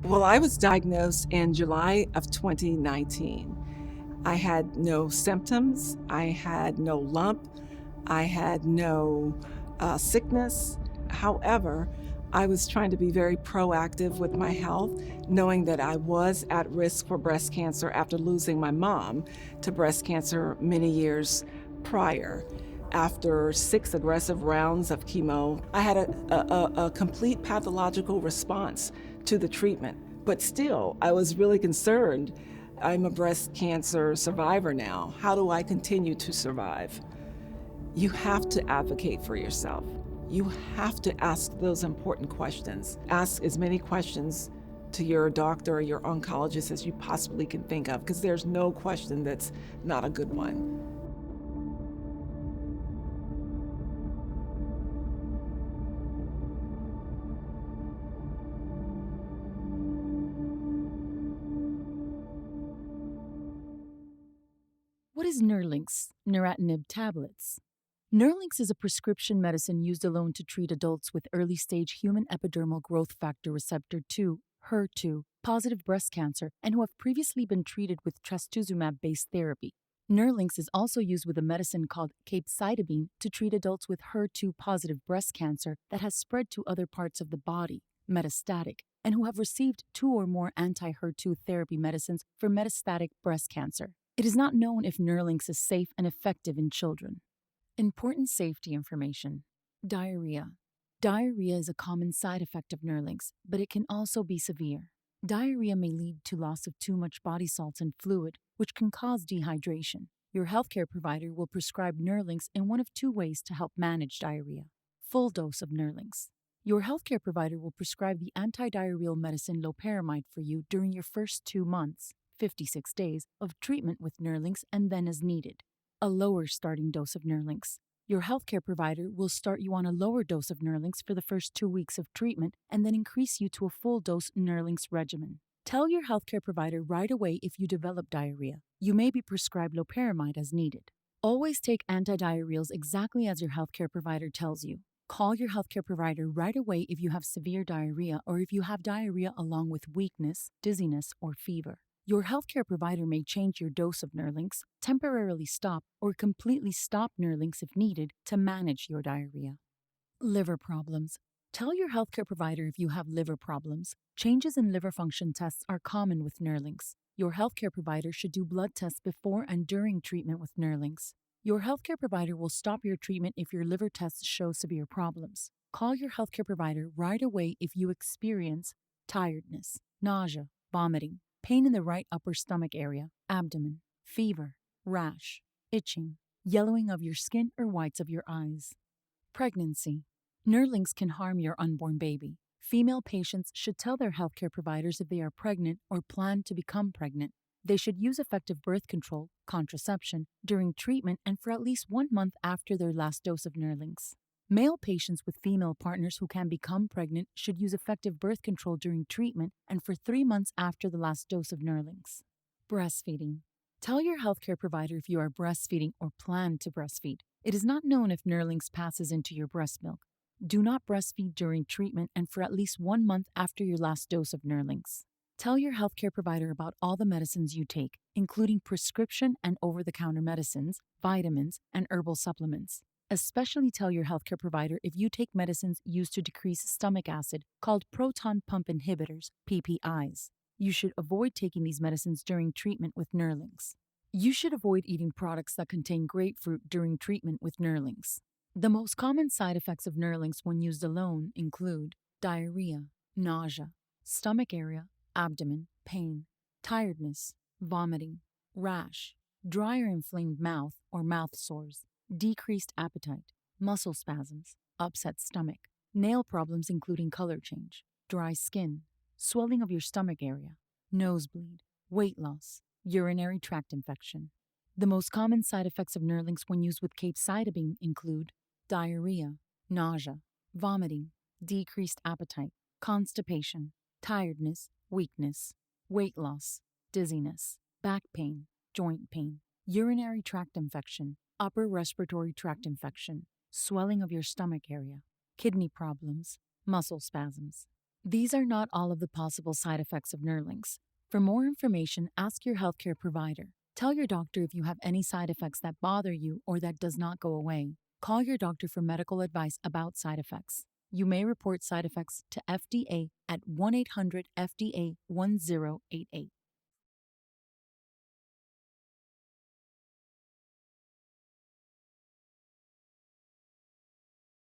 Well, I was diagnosed in July of 2019. I had no symptoms, I had no lump, I had no sickness. However, I was trying to be very proactive with my health, knowing that I was at risk for breast cancer after losing my mom to breast cancer many years prior. After 6 aggressive rounds of chemo, I had a complete pathological response to the treatment. But still, I was really concerned. I'm a breast cancer survivor now. How do I continue to survive? You have to advocate for yourself. You have to ask those important questions. Ask as many questions to your doctor or your oncologist as you possibly can think of, because there's no question that's not a good one. What is Nerlynx, neratinib tablets? Nerlynx is a prescription medicine used alone to treat adults with early stage human epidermal growth factor receptor 2, HER2, positive breast cancer, and who have previously been treated with trastuzumab based therapy. Nerlynx is also used with a medicine called capecitabine to treat adults with HER2 positive breast cancer that has spread to other parts of the body, metastatic, and who have received 2 or more anti HER2 therapy medicines for metastatic breast cancer. It is not known if Nerlynx is safe and effective in children. Important safety information. Diarrhea. Diarrhea is a common side effect of Nerlynx, but it can also be severe. Diarrhea may lead to loss of too much body salts and fluid, which can cause dehydration. Your healthcare provider will prescribe Nerlynx in one of 2 ways to help manage diarrhea. Full dose of Nerlynx. Your healthcare provider will prescribe the antidiarrheal medicine loperamide for you during your first 2 months, 56 days, of treatment with Nerlynx and then as needed. A lower starting dose of Nerlynx. Your healthcare provider will start you on a lower dose of Nerlynx for the first 2 weeks of treatment and then increase you to a full dose Nerlynx regimen. Tell your healthcare provider right away if you develop diarrhea. You may be prescribed loperamide as needed. Always take antidiarrheals exactly as your healthcare provider tells you. Call your healthcare provider right away if you have severe diarrhea or if you have diarrhea along with weakness, dizziness, or fever. Your healthcare provider may change your dose of Nerlynx, temporarily stop, or completely stop Nerlynx if needed to manage your diarrhea. Liver problems. Tell your healthcare provider if you have liver problems. Changes in liver function tests are common with Nerlynx. Your healthcare provider should do blood tests before and during treatment with Nerlynx. Your healthcare provider will stop your treatment if your liver tests show severe problems. Call your healthcare provider right away if you experience tiredness, nausea, vomiting, pain in the right upper stomach area, abdomen, fever, rash, itching, yellowing of your skin or whites of your eyes. Pregnancy. Nerlynx can harm your unborn baby. Female patients should tell their healthcare providers if they are pregnant or plan to become pregnant. They should use effective birth control, contraception, during treatment and for at least 1 month after their last dose of Nerlynx. Male patients with female partners who can become pregnant should use effective birth control during treatment and for 3 months after the last dose of Nerlynx. Breastfeeding. Tell your healthcare provider if you are breastfeeding or plan to breastfeed. It is not known if Nerlynx passes into your breast milk. Do not breastfeed during treatment and for at least 1 month after your last dose of Nerlynx. Tell your healthcare provider about all the medicines you take, including prescription and over-the-counter medicines, vitamins, and herbal supplements. Especially tell your healthcare provider if you take medicines used to decrease stomach acid called proton pump inhibitors, PPIs. You should avoid taking these medicines during treatment with Nerlynx. You should avoid eating products that contain grapefruit during treatment with Nerlynx. The most common side effects of Nerlynx when used alone include diarrhea, nausea, stomach area, abdomen, pain, tiredness, vomiting, rash, dry or inflamed mouth or mouth sores, decreased appetite, muscle spasms, upset stomach, nail problems including color change, dry skin, swelling of your stomach area, nosebleed, weight loss, urinary tract infection. The most common side effects of Nerlynx when used with capecitabine include diarrhea, nausea, vomiting, decreased appetite, constipation, tiredness, weakness, weight loss, dizziness, back pain, joint pain, urinary tract infection, upper respiratory tract infection, swelling of your stomach area, kidney problems, muscle spasms. These are not all of the possible side effects of Nerlynx. For more information, ask your healthcare provider. Tell your doctor if you have any side effects that bother you or that does not go away. Call your doctor for medical advice about side effects. You may report side effects to FDA at 1-800-FDA-1088.